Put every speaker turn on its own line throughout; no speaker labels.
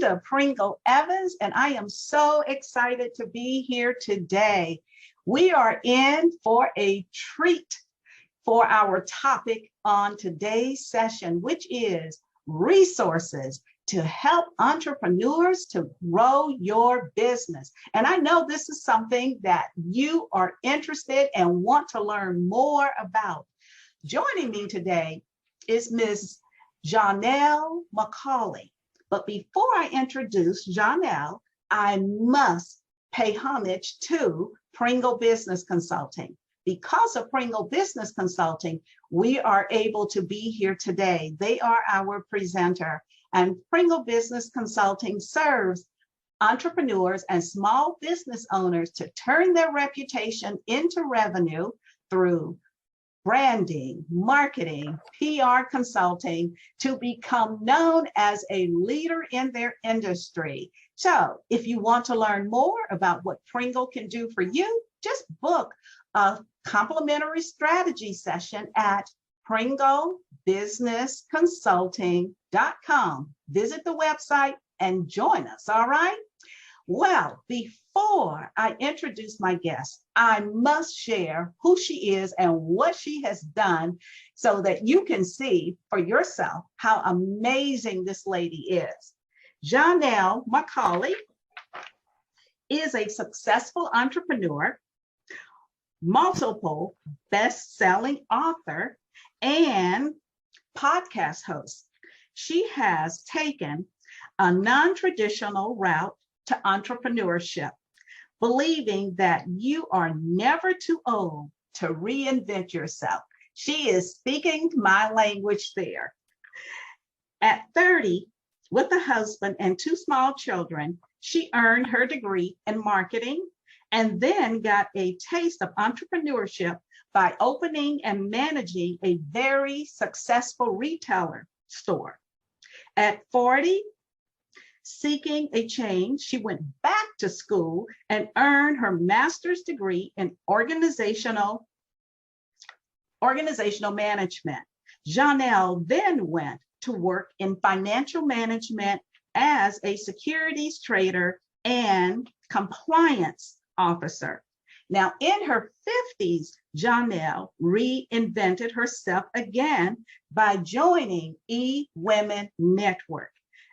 Rita Pringle Evans, and I am so excited to be here today. We are in for a treat for our topic on today's session, which is resources to help entrepreneurs to grow your business. And I know this is something that you are interested and want to learn more about. Joining me today is Ms. Johnelle McCaulley. But before I introduce Johnelle, I must pay homage to Pringle Business Consulting. Because of Pringle Business Consulting, we are able to be here today. They are our presenter, and Pringle Business Consulting serves entrepreneurs and small business owners to turn their reputation into revenue through branding, marketing, PR consulting to become known as a leader in their industry. So if you want to learn more about what Pringle can do for you, just book a complimentary strategy session at pringlebusinessconsulting.com. Visit the website and join us, all right? Well, before I introduce my guest, I must share who she is and what she has done so that you can see for yourself how amazing this lady is. Johnelle McCaulley is a successful entrepreneur, multiple best-selling author, and podcast host. She has taken a non-traditional route to entrepreneurship, believing that you are never too old to reinvent yourself. She is speaking my language there. At 30, with a husband and 2 small children, she earned her degree in marketing and then got a taste of entrepreneurship by opening and managing a very successful retailer store. At 40, seeking a change, she went back to school and earned her master's degree in organizational management. Johnelle then went to work in financial management as a securities trader and compliance officer. Now, in her 50s, Johnelle reinvented herself again by joining eWomen Network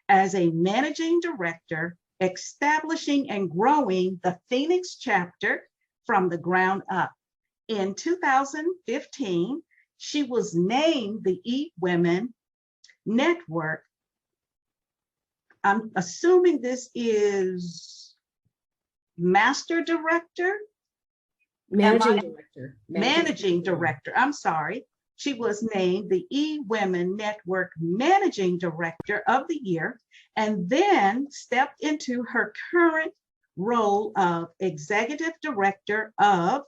as a managing director, establishing and growing the Phoenix chapter from the ground up. In 2015, she was named the eWomen Network. I'm assuming this is Master Director? Managing Director. I'm sorry. She was named the eWomen Network Managing Director of the Year, and then stepped into her current role of Executive Director of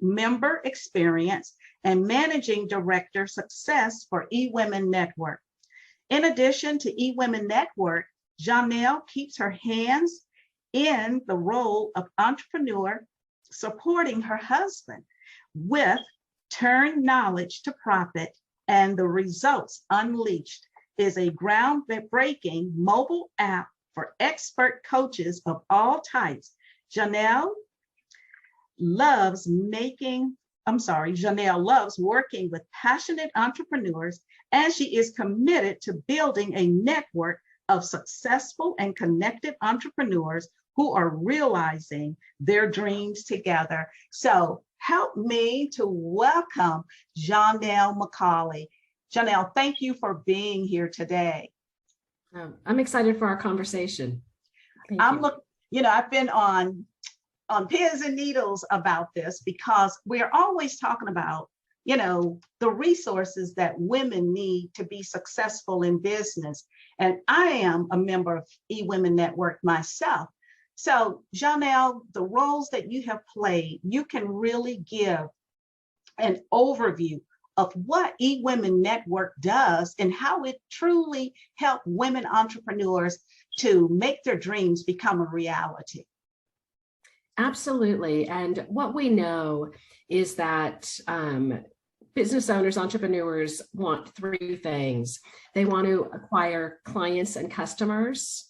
Member Experience and Managing Director Success for eWomen Network. In addition to eWomen Network, Johnelle keeps her hands in the role of entrepreneur, supporting her husband with Turn Knowledge to Profit, and the Results Unleashed is a groundbreaking mobile app for expert coaches of all types. Johnelle loves working with passionate entrepreneurs, and she is committed to building a network of successful and connected entrepreneurs who are realizing their dreams together. So help me to welcome Johnelle McCaulley. Johnelle, thank you for being here today.
I'm excited for our conversation.
I've been on pins and needles about this because we're always talking about, the resources that women need to be successful in business. And I am a member of eWomen Network myself. So, Johnelle, the roles that you have played, you can really give an overview of what eWomen Network does and how it truly helps women entrepreneurs to make their dreams become a reality.
Absolutely. And what we know is that business owners, entrepreneurs want 3 things. They want to acquire clients and customers.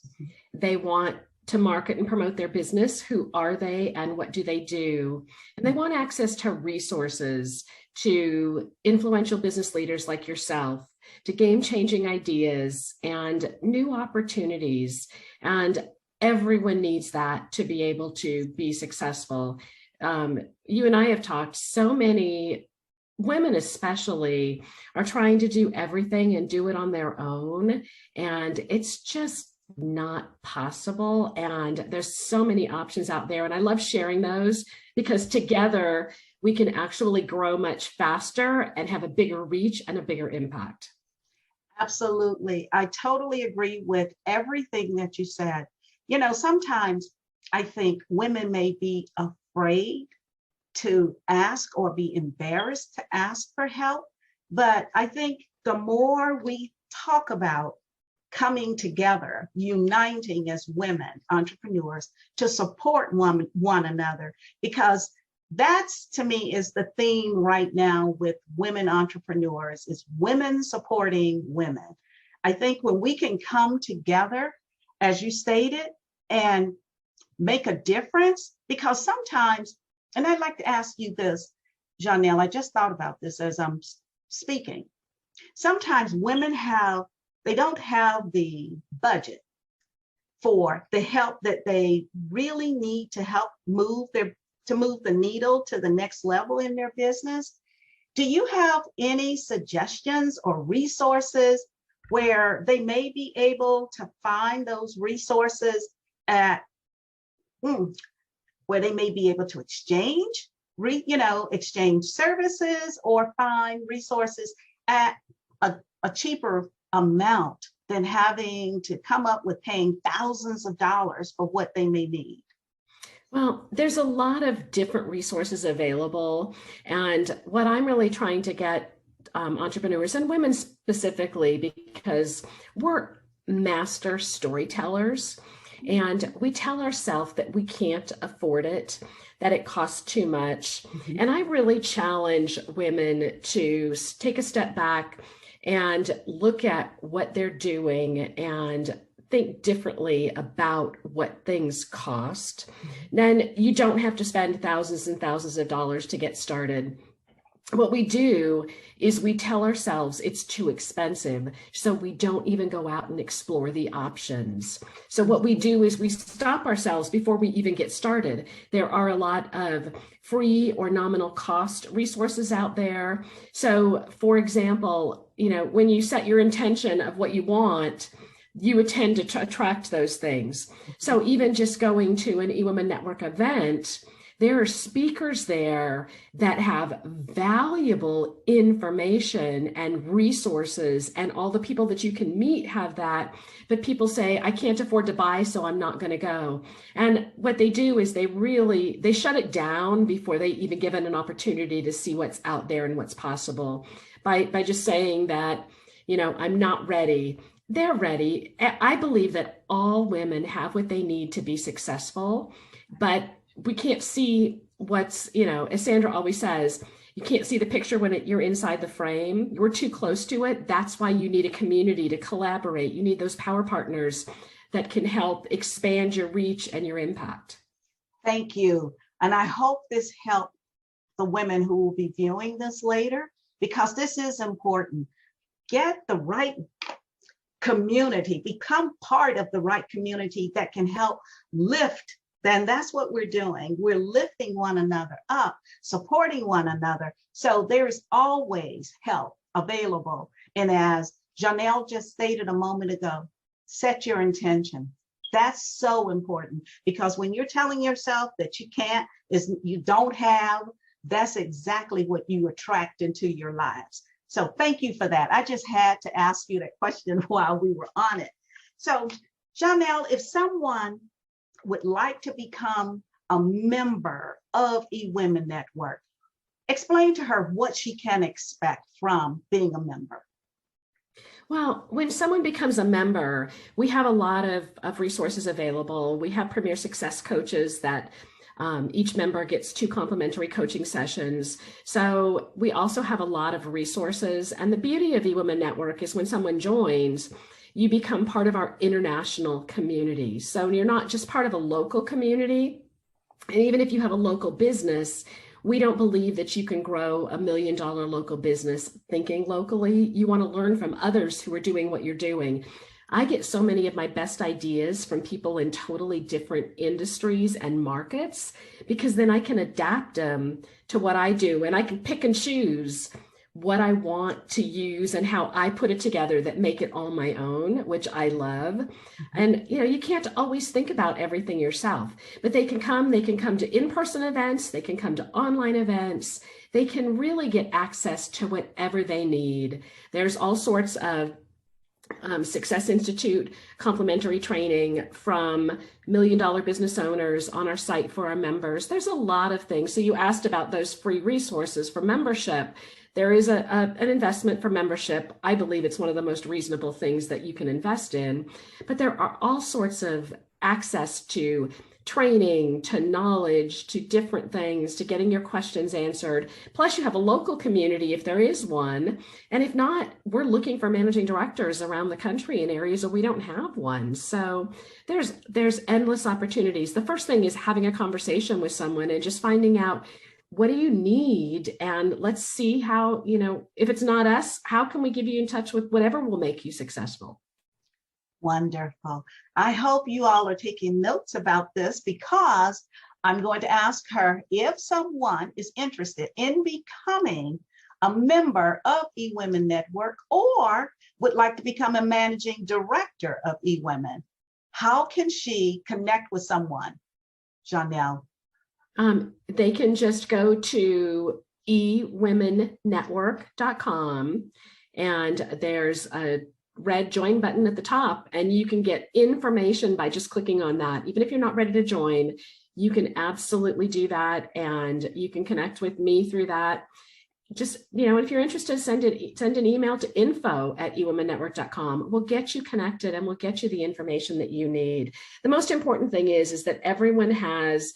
they want to market and promote their business. Who are they and what do they do? And they want access to resources, to influential business leaders like yourself, to game-changing ideas and new opportunities. And everyone needs that to be able to be successful. You and I have talked, so many women especially are trying to do everything and do it on their own. And it's just not possible. And there's so many options out there. And I love sharing those because together we can actually grow much faster and have a bigger reach and a bigger impact.
Absolutely. I totally agree with everything that you said. You know, sometimes I think women may be afraid to ask or be embarrassed to ask for help. But I think the more we talk about coming together, uniting as women entrepreneurs to support one another, because that's, to me, is the theme right now with women entrepreneurs, is women supporting women. I think when we can come together, as you stated, and make a difference, because sometimes, and I'd like to ask you this, Johnelle, I just thought about this as I'm speaking. Sometimes women they don't have the budget for the help that they really need to help move the needle to the next level in their business. Do you have any suggestions or resources where they may be able to find those resources at where they may be able to exchange services or find resources at a cheaper amount than having to come up with paying thousands of dollars for what they may need?
Well, there's a lot of different resources available. And what I'm really trying to get entrepreneurs and women specifically, because we're master storytellers and we tell ourselves that we can't afford it, that it costs too much. Mm-hmm. And I really challenge women to take a step back and look at what they're doing and think differently about what things cost. Then you don't have to spend thousands and thousands of dollars to get started. What we do is we tell ourselves it's too expensive, so we don't even go out and explore the options. So what we do is we stop ourselves before we even get started. There are a lot of free or nominal cost resources out there. So for example, when you set your intention of what you want, you would tend to attract those things. So even just going to an eWomen Network event, there are speakers there that have valuable information and resources, and all the people that you can meet have that. But people say, I can't afford to buy, so I'm not going to go. And what they do is they shut it down before they even give it an opportunity to see what's out there and what's possible by just saying that, I'm not ready. They're ready. I believe that all women have what they need to be successful, but we can't see what's, as Sandra always says, you can't see the picture when you're inside the frame. You're too close to it. That's why you need a community to collaborate. You need those power partners that can help expand your reach and your impact.
Thank you. And I hope this helped the women who will be viewing this later, because this is important. Get the right community, become part of the right community that can help lift. Then that's what we're doing. We're lifting one another up, supporting one another. So there's always help available. And as Johnelle just stated a moment ago, set your intention. That's so important, because when you're telling yourself that you can't, you don't have, that's exactly what you attract into your lives. So thank you for that. I just had to ask you that question while we were on it. So Johnelle, if someone would like to become a member of eWomen Network, explain to her what she can expect from being a member.
Well, when someone becomes a member, we have a lot of resources available. We have Premier Success coaches that each member gets 2 complimentary coaching sessions. So we also have a lot of resources. And the beauty of eWomen Network is when someone joins, you become part of our international community. So you're not just part of a local community. And even if you have a local business, we don't believe that you can grow $1 million local business thinking locally. You want to learn from others who are doing what you're doing. I get so many of my best ideas from people in totally different industries and markets, because then I can adapt them to what I do, and I can pick and choose what I want to use and how I put it together that make it all my own, which I love. And you can't always think about everything yourself, but they can come to in-person events, they can come to online events, they can really get access to whatever they need. There's all sorts of Success Institute complimentary training from $1 million business owners on our site for our members. There's a lot of things. So you asked about those free resources for membership. There is an investment for membership. I believe it's one of the most reasonable things that you can invest in, but there are all sorts of access to training, to knowledge, to different things, to getting your questions answered. Plus you have a local community if there is one. And if not, we're looking for managing directors around the country in areas where we don't have one. So there's endless opportunities. The first thing is having a conversation with someone and just finding out, what do you need? And let's see how, if it's not us, how can we give you in touch with whatever will make you successful?
Wonderful. I hope you all are taking notes about this, because I'm going to ask her if someone is interested in becoming a member of eWomen Network or would like to become a managing director of eWomen. How can she connect with someone, Johnelle?
They can just go to eWomenNetwork.com, and there's a red join button at the top, and you can get information by just clicking on that. Even if you're not ready to join, you can absolutely do that, and you can connect with me through that. Just, if you're interested, send an email to info@eWomenNetwork.com. We'll get you connected and we'll get you the information that you need. The most important thing is that everyone has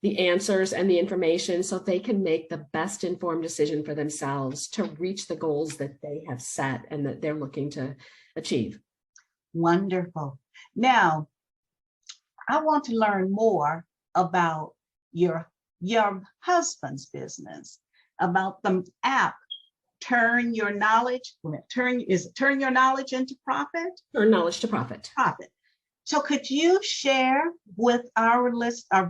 the answers and the information so they can make the best informed decision for themselves to reach the goals that they have set and that they're looking to achieve.
Wonderful. Now, I want to learn more about your husband's business, about the app, Turn Your Knowledge. Turn Your Knowledge into Profit?
Turn Knowledge to Profit.
Profit. So could you share with our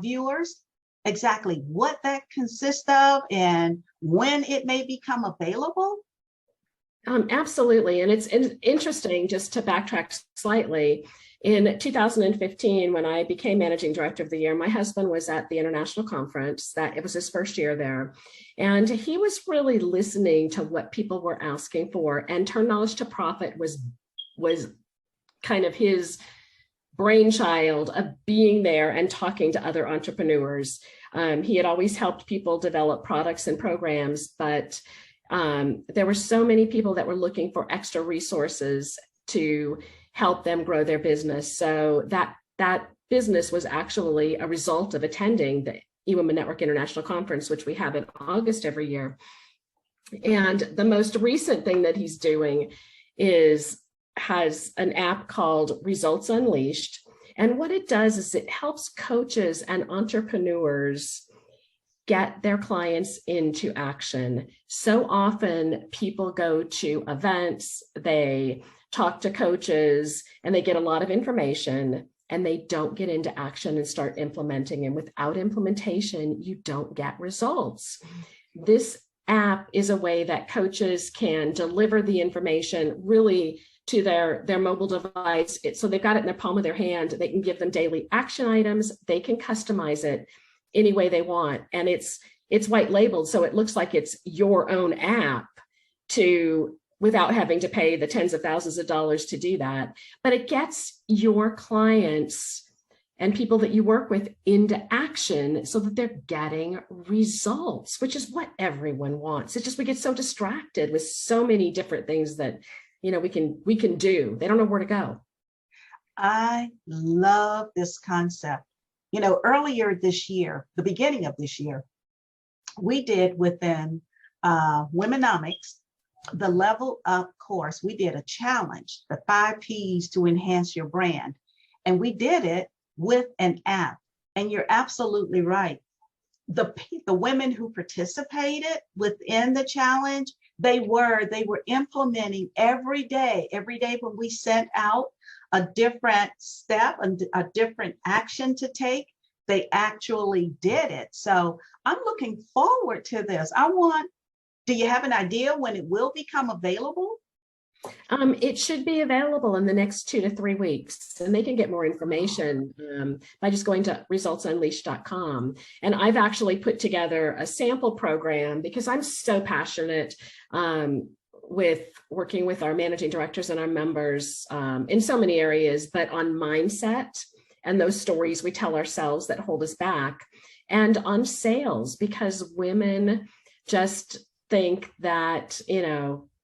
viewers exactly what that consists of and when it may become available?
Absolutely. And it's interesting, just to backtrack slightly. In 2015, when I became Managing Director of the Year, my husband was at the international conference. It was his first year there. And he was really listening to what people were asking for. And Turn Knowledge to Profit was kind of his brainchild of being there and talking to other entrepreneurs. He had always helped people develop products and programs, but there were so many people that were looking for extra resources to help them grow their business. So that business was actually a result of attending the eWomen Network International Conference, which we have in August every year. And the most recent thing that he's doing has an app called Results Unleashed. And what it does is it helps coaches and entrepreneurs get their clients into action. So often people go to events, they talk to coaches, and they get a lot of information, and they don't get into action and start implementing. And without implementation, you don't get results. This app is a way that coaches can deliver the information really to their mobile device. So they've got it in the palm of their hand. They can give them daily action items. They can customize it any way they want. And it's white labeled, so it looks like it's your own app without having to pay the tens of thousands of dollars to do that. But it gets your clients and people that you work with into action so that they're getting results, which is what everyone wants. It's just we get so distracted with so many different things that we can do. They don't know where to go. I
love this concept. Earlier this year, the beginning of this year, we did within WomeNomic the Level Up course, we did a challenge, the 5 Ps to enhance your brand. And we did it with an app. And you're absolutely right. The women who participated within the challenge, they were implementing every day when we sent out a different step and a different action to take, they actually did it. So I'm looking forward to this. Do you have an idea when it will become available?
It should be available in the next 2 to 3 weeks, and they can get more information by just going to resultsunleashed.com. And I've actually put together a sample program because I'm so passionate with working with our managing directors and our members in so many areas, but on mindset and those stories we tell ourselves that hold us back, and on sales, because women just think that,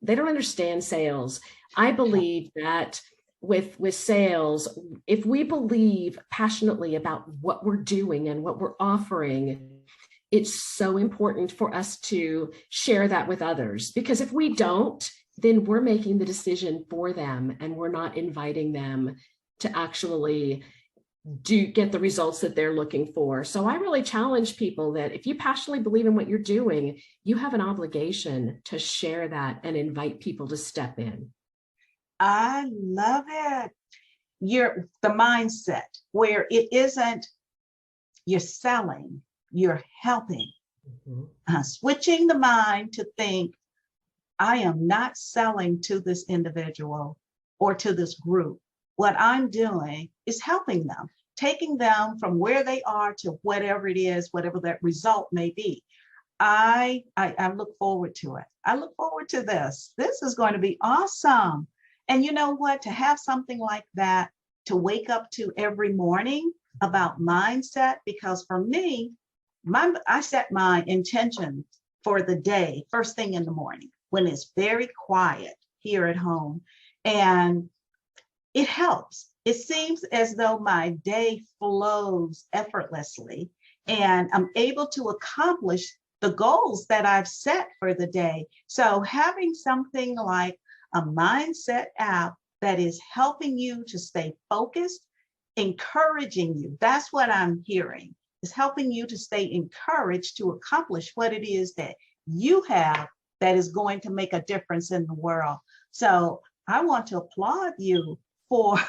they don't understand sales. I believe that with sales, if we believe passionately about what we're doing and what we're offering, it's so important for us to share that with others, because if we don't, then we're making the decision for them and we're not inviting them to actually get the results that they're looking for. So I really challenge people that if you passionately believe in what you're doing, you have an obligation to share that and invite people to step in.
I love it. The mindset where it isn't you're selling, you're helping. Switching the mind to think, I am not selling to this individual or to this group. What I'm doing is helping them, taking them from where they are to whatever it is, whatever that result may be. I look forward to it. I look forward to this. This is going to be awesome. And you know what? To have something like that to wake up to every morning about mindset, because for me, I set my intention for the day first thing in the morning when it's very quiet here at home. And it helps. It seems as though my day flows effortlessly and I'm able to accomplish the goals that I've set for the day. So having something like a mindset app that is helping you to stay focused, encouraging you, that's what I'm hearing, is helping you to stay encouraged to accomplish what it is that you have that is going to make a difference in the world. So I want to applaud you for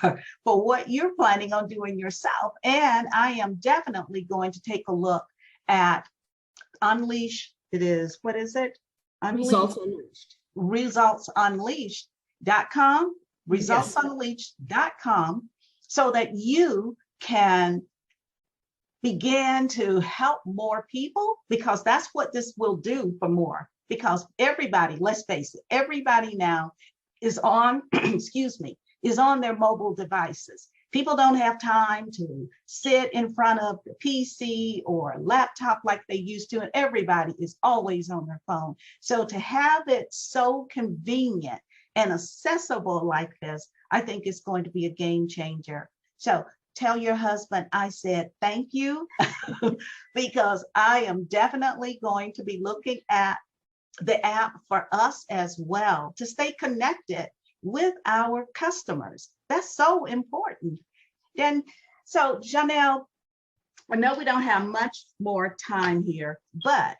what you're planning on doing yourself. And I am definitely going to take a look at Unleash. It is, what is it?
Results Unleashed.
Resultsunleashed.com, resultsunleashed.com, so that you can begin to help more people, because that's what this will do for more. Because everybody, let's face it, everybody now is on, is on their mobile devices. People don't have time to sit in front of the PC or laptop like they used to, and everybody is always on their phone. So to have it so convenient and accessible like this, I think is going to be a game changer. So tell your husband I said thank you, because I am definitely going to be looking at the app for us as well to stay connected with our customers. That's so important. And so, Johnelle, I know we don't have much more time here, but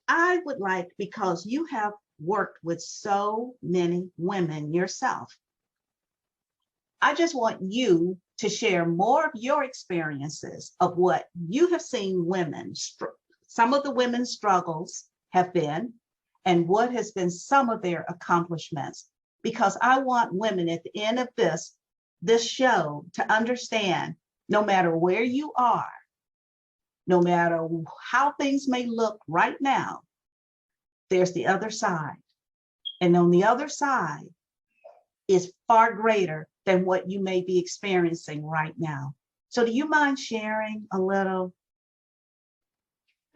I would like, because you have worked with so many women yourself, I just want you to share more of your experiences of what you have seen women, some of the women's struggles have been, and what has been some of their accomplishments. Because I want women at the end of this show to understand, no matter where you are, no matter how things may look right now, there's the other side. And on the other side is far greater than what you may be experiencing right now. So do you mind sharing a little?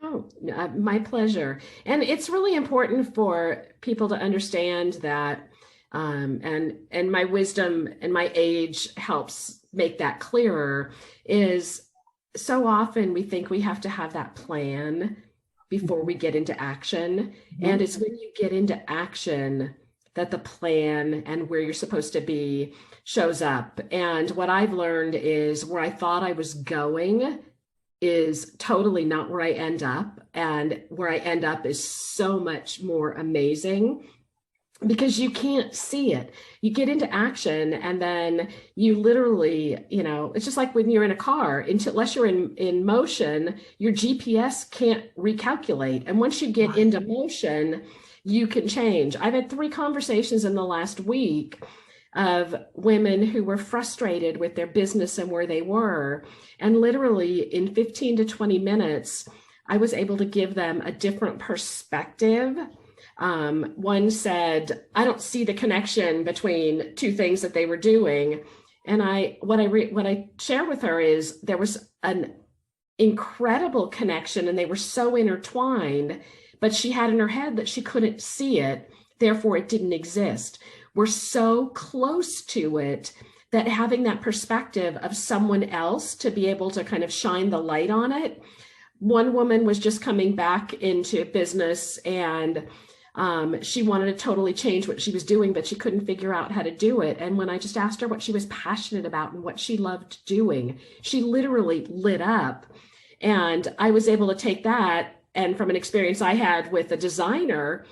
Oh, my pleasure. And it's really important for people to understand that, and my wisdom and my age helps make that clearer, is so often we think we have to have that plan before we get into action. And it's when you get into action that the plan and where you're supposed to be shows up. And what I've learned is where I thought I was going is totally not where I end up. And where I end up is so much more amazing because you can't see it. You get into action and then you literally, you know, it's just like when you're in a car, unless you're in motion, your GPS can't recalculate. And once you get into motion, you can change. I've had 3 conversations in the last week of women who were frustrated with their business and where they were. And literally in 15 to 20 minutes, I was able to give them a different perspective. One said, I don't see the connection between 2 things that they were doing. And what I share with her is there was an incredible connection and they were so intertwined, but she had in her head that she couldn't see it. Therefore, it didn't exist. We're so close to it that having that perspective of someone else to be able to kind of shine the light on it. One woman was just coming back into business and she wanted to totally change what she was doing, but she couldn't figure out how to do it. And when I just asked her what she was passionate about and what she loved doing, she literally lit up. And I was able to take that and from an experience I had with a designer,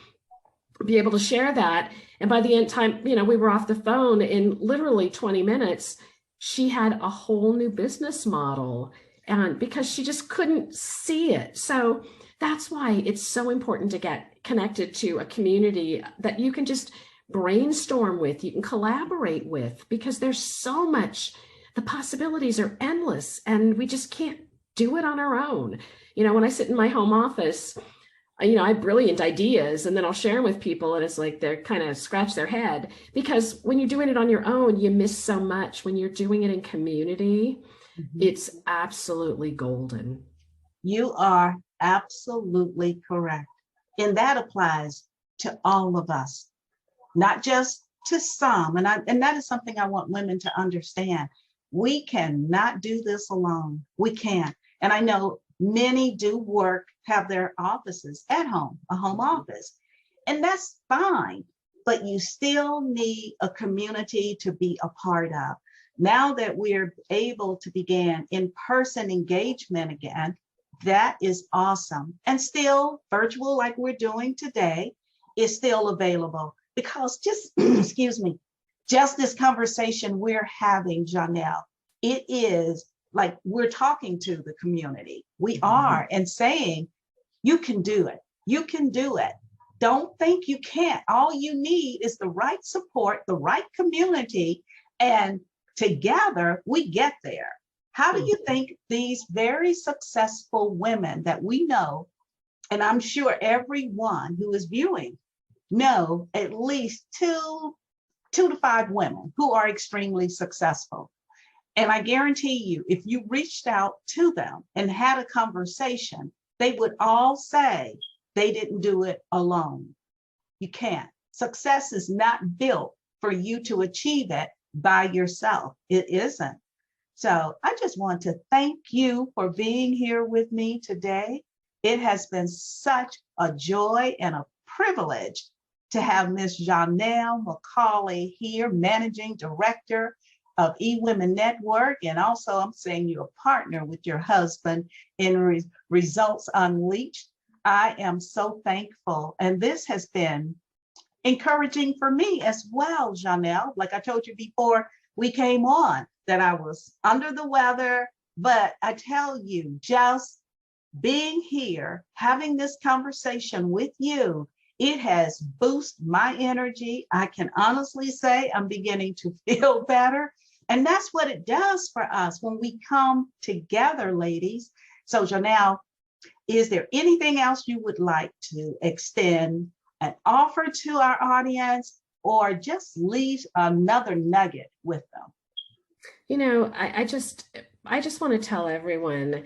be able to share that. And by the end time, you know, we were off the phone in literally 20 minutes, she had a whole new business model and because she just couldn't see it. So that's why it's so important to get connected to a community that you can just brainstorm with, you can collaborate with, because there's so much, the possibilities are endless and we just can't do it on our own. You know, when I sit in my home office, you know, I have brilliant ideas and then I'll share them with people and it's like they're kind of scratch their head because when you're doing it on your own, you miss so much. When you're doing it in community, it's absolutely golden.
You are absolutely correct. And that applies to all of us, not just to some. And that is something I want women to understand. We cannot do this alone. We can't. And I know many do work, have their offices at home, a home office, and that's fine, but you still need a community to be a part of. Now that we're able to begin in-person engagement again, that is awesome. And still virtual like we're doing today is still available because just, excuse me, just this conversation we're having, Johnelle, it is like we're talking to the community. We are and saying, you can do it. You can do it. Don't think you can't. All you need is the right support, the right community, and together we get there. How do you think these very successful women that we know, and I'm sure everyone who is viewing know at least two to 5 women who are extremely successful. And I guarantee you, if you reached out to them and had a conversation, they would all say they didn't do it alone. You can't. Success is not built for you to achieve it by yourself. It isn't. So I just want to thank you for being here with me today. It has been such a joy and a privilege to have Miss Johnelle McCaulley here, Managing Director of eWomen Network. And also I'm saying you're a partner with your husband in Results Unleashed. I am so thankful. And this has been encouraging for me as well, Johnelle. Like I told you before we came on, that I was under the weather, but I tell you, just being here, having this conversation with you, it has boosted my energy. I can honestly say I'm beginning to feel better. And that's what it does for us when we come together, ladies. So Johnelle, is there anything else you would like to extend an offer to our audience or just leave another nugget with them?
You know, I just want to tell everyone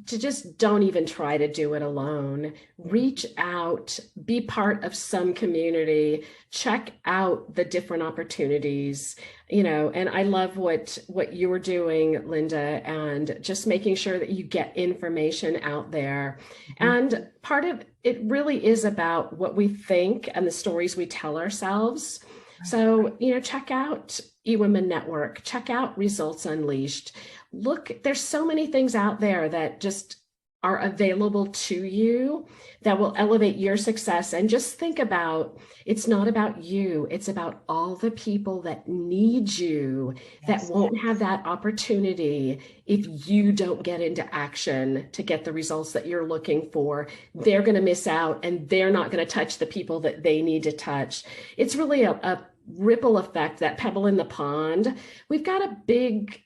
to just don't even try to do it alone. Reach out, be part of some community, check out the different opportunities, and I love what you're doing, Linda, and just making sure that you get information out there. And part of it really is about what we think and the stories we tell ourselves. So, check out eWomen Network, check out Results Unleashed. Look, there's so many things out there that just are available to you that will elevate your success. And just think about, it's not about you, it's about all the people that need you, that won't have that opportunity if you don't get into action to get the results that you're looking for. They're going to miss out, and they're not going to touch the people that they need to touch. It's really a ripple effect, that pebble in the pond. We've got a big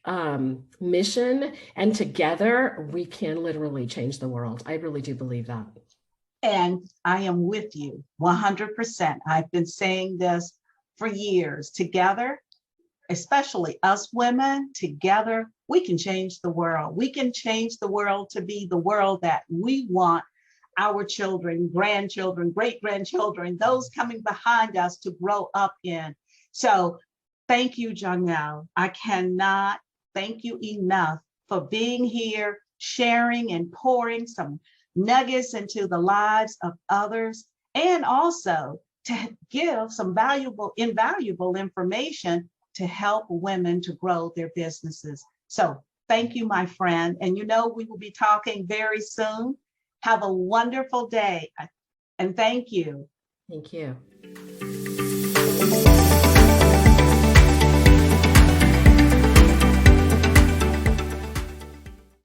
mission, and together we can literally change the world. I really do believe that.
And I am with you 100%. I've been saying this for years. Together, especially us women, together, we can change the world. We can change the world to be the world that we want our children, grandchildren, great-grandchildren, those coming behind us to grow up in. So thank you, Johnelle. I cannot thank you enough for being here, sharing and pouring some nuggets into the lives of others, and also to give some invaluable information to help women to grow their businesses. So thank you, my friend. And we will be talking very soon. Have a wonderful day, and thank you.
Thank you.